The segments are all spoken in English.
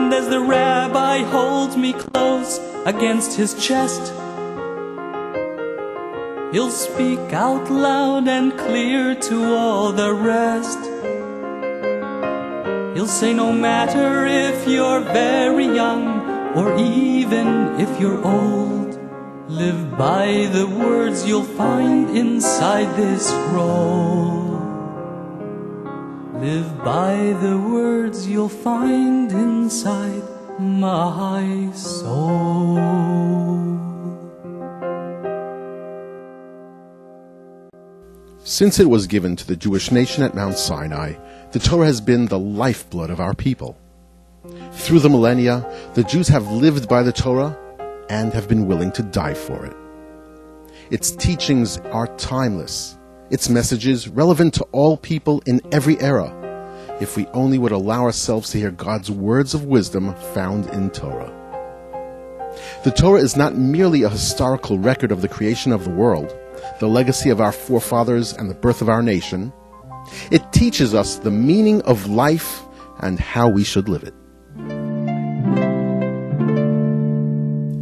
And as the rabbi holds me close against his chest, he'll speak out loud and clear to all the rest. He'll say, no matter if you're very young or even if you're old, live by the words you'll find inside this scroll. Live by the words you'll find inside my soul. Since it was given to the Jewish nation at Mount Sinai, the Torah has been the lifeblood of our people. Through the millennia, the Jews have lived by the Torah and have been willing to die for it. Its teachings are timeless, its messages relevant to all people in every era, if we only would allow ourselves to hear God's words of wisdom found in Torah. The Torah is not merely a historical record of the creation of the world, the legacy of our forefathers and the birth of our nation. It teaches us the meaning of life and how we should live it.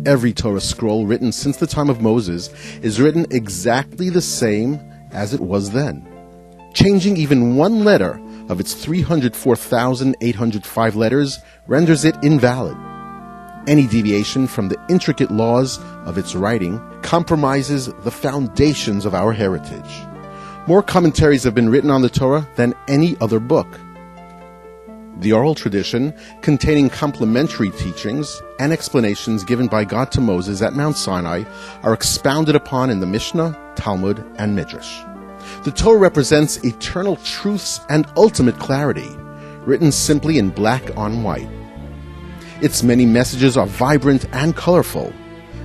Every Torah scroll written since the time of Moses is written exactly the same as it was then. Changing even one letter of its 304,805 letters renders it invalid. Any deviation from the intricate laws of its writing compromises the foundations of our heritage. More commentaries have been written on the Torah than any other book. The oral tradition, containing complementary teachings and explanations given by God to Moses at Mount Sinai, are expounded upon in the Mishnah, Talmud, and midrash. The Torah represents eternal truths and ultimate clarity, written simply in black on white. Its many messages are vibrant and colorful,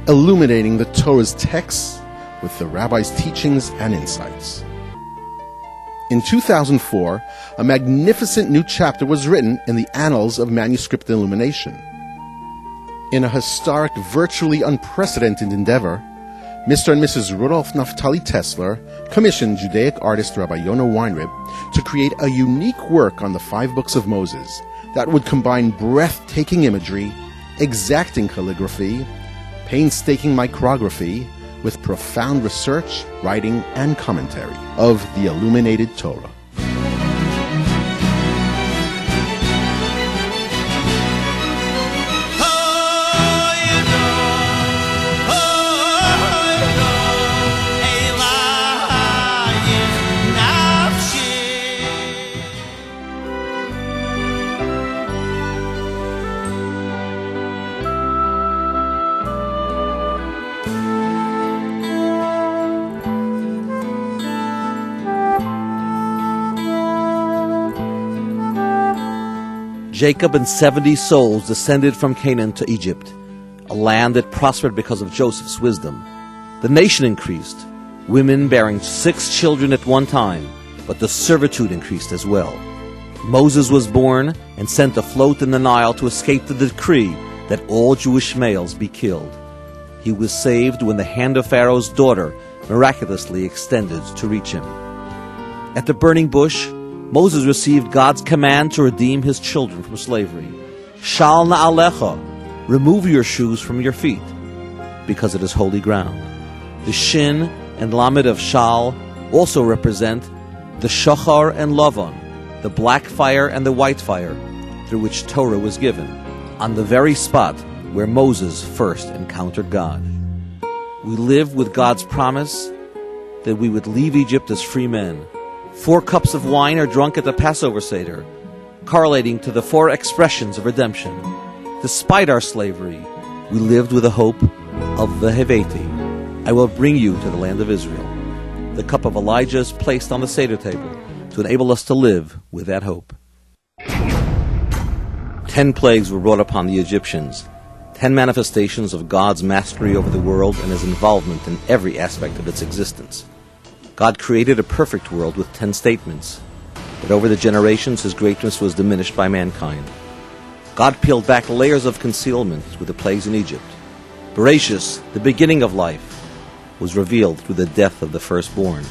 illuminating the Torah's texts with the rabbi's teachings and insights. In 2004, a magnificent new chapter was written in the annals of manuscript illumination. In a historic, virtually unprecedented endeavor, Mr. and Mrs. Rudolf Naftali Tessler commissioned Judaic artist Rabbi Yonah Weinrib to create a unique work on the 5 books of Moses that would combine breathtaking imagery, exacting calligraphy, painstaking micrography, with profound research, writing, and commentary of the Illuminated Torah. Jacob and 70 souls descended from Canaan to Egypt, a land that prospered because of Joseph's wisdom. The nation increased, women bearing 6 children at one time, but the servitude increased as well. Moses was born and sent afloat in the Nile to escape the decree that all Jewish males be killed. He was saved when the hand of Pharaoh's daughter miraculously extended to reach him. At the burning bush, Moses received God's command to redeem his children from slavery. Shal na'alecha, remove your shoes from your feet, because it is holy ground. The shin and lamed of shal also represent the shachar and lavan, the black fire and the white fire, through which Torah was given, on the very spot where Moses first encountered God. We live with God's promise that we would leave Egypt as free men. 4 cups of wine are drunk at the Passover Seder, correlating to the 4 expressions of redemption. Despite our slavery, we lived with the hope of the Heveti. I will bring you to the land of Israel. The cup of Elijah is placed on the Seder table to enable us to live with that hope. 10 plagues were brought upon the Egyptians, 10 manifestations of God's mastery over the world and his involvement in every aspect of its existence. God created a perfect world with 10 statements, but over the generations his greatness was diminished by mankind. God peeled back layers of concealment with the plagues in Egypt. Bereshis, the beginning of life, was revealed through the death of the firstborn.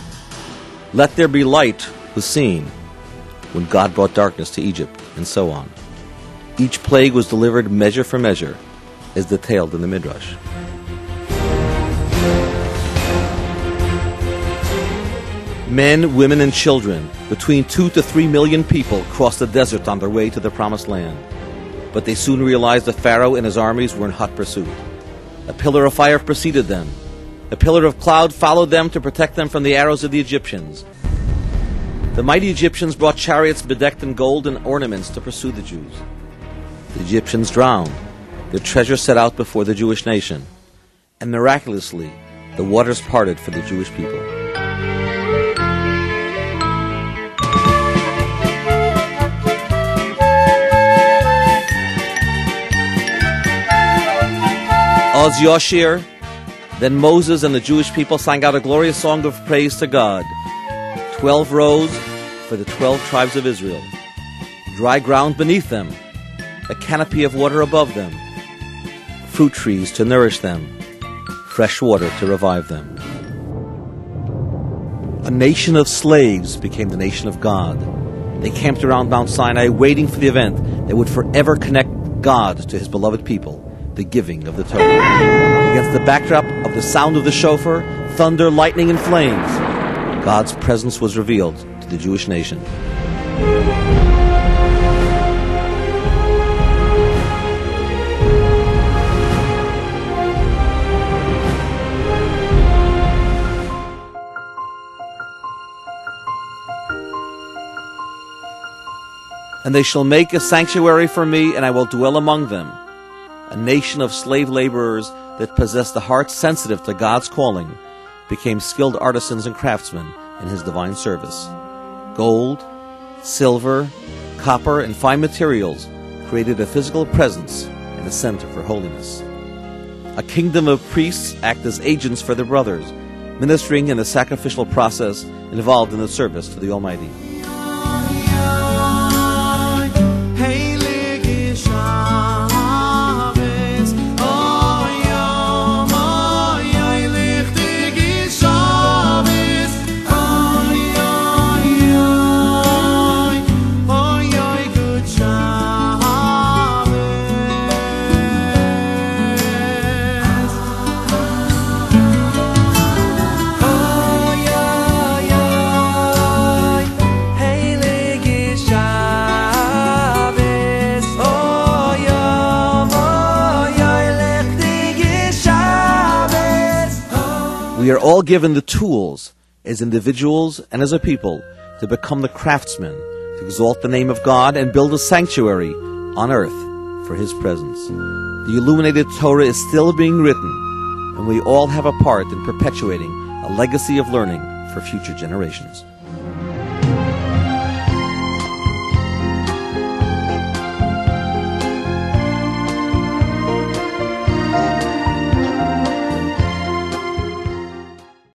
Let there be light was seen when God brought darkness to Egypt, and so on. Each plague was delivered measure for measure, as detailed in the midrash. Men, women, and children, between 2 to 3 million people, crossed the desert on their way to the Promised Land. But they soon realized that Pharaoh and his armies were in hot pursuit. A pillar of fire preceded them. A pillar of cloud followed them to protect them from the arrows of the Egyptians. The mighty Egyptians brought chariots bedecked in gold and ornaments to pursue the Jews. The Egyptians drowned, their treasure set out before the Jewish nation, and miraculously, the waters parted for the Jewish people. Oz Yoshir, then Moses and the Jewish people sang out a glorious song of praise to God. 12 rows for the 12 tribes of Israel. Dry ground beneath them, a canopy of water above them, fruit trees to nourish them, fresh water to revive them. A nation of slaves became the nation of God. They camped around Mount Sinai waiting for the event that would forever connect God to his beloved people, the giving of the Torah. Against the backdrop of the sound of the shofar, thunder, lightning, and flames, God's presence was revealed to the Jewish nation. And they shall make a sanctuary for me, and I will dwell among them. A nation of slave laborers that possessed the heart sensitive to God's calling became skilled artisans and craftsmen in his divine service. Gold, silver, copper, and fine materials created a physical presence and a center for holiness. A kingdom of priests act as agents for their brothers, ministering in the sacrificial process involved in the service to the Almighty. We are all given the tools, as individuals and as a people, to become the craftsmen, to exalt the name of God and build a sanctuary on earth for his presence. The Illuminated Torah is still being written, and we all have a part in perpetuating a legacy of learning for future generations.